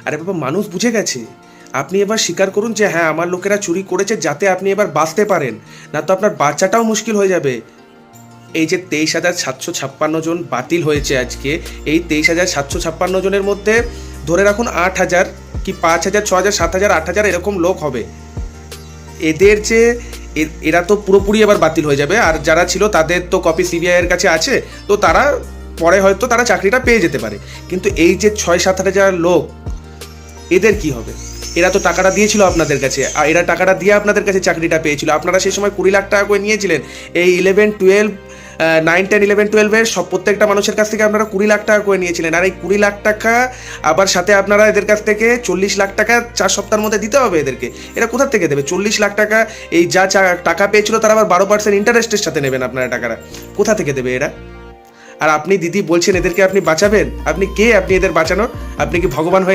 আরে বাবা, মানুষ বুঝে গেছে। আপনি এবার স্বীকার করুন যে হ্যাঁ, আমার লোকেরা চুরি করেছে, যাতে আপনি এবার বাঁচতে পারেন, না তো আপনার বাচ্চাটাও মুশকিল হয়ে যাবে। এই যে 23,756 জন বাতিল হয়েছে আজকে, এই 23,756 জনের মধ্যে ধরে রাখুন 8,000 কি 5,000, 6,000, 7,000, 8,000 এরকম লোক হবে। এদের যে এরা তো পুরোপুরি এবার বাতিল হয়ে যাবে। আর যারা ছিল তাদের তো কপি সিবিআই এর কাছে আছে, তো তারা পরে হয়তো তারা চাকরিটা পেয়ে যেতে পারে। কিন্তু এই যে 6-7 হাজার লোক, এদের কি হবে? এরা তো টাকাটা দিয়েছিল আপনাদের কাছে, আর এরা টাকাটা দিয়ে আপনাদের কাছে চাকরিটা পেয়েছিল। আপনারা সেই সময় 20 লাখ টাকা করে নিয়েছিলেন। এই 11, 12, 9, 10, 11, 12-এর সব প্রত্যেকটা মানুষের কাছ থেকে আপনারা 20 লাখ টাকা করে নিয়েছিলেন। আর এই 20 লাখ টাকা আবার সাথে আপনারা এদের কাছ থেকে 40 লাখ টাকা 4 সপ্তাহের মধ্যে দিতে হবে এদেরকে। এরা কোথা থেকে দেবে 40 লাখ টাকা? এই যা টাকা পেয়েছিল তার আবার 12% ইন্টারেস্টের সাথে নেবেন আপনারা টাকাটা। কোথা থেকে দেবে এরা? আর আপনি দিদি বলছেন এদেরকে আপনি বাঁচাবেন? আপনি কে? আপনি এদের বাঁচানোর? আপনি কি ভগবান হয়ে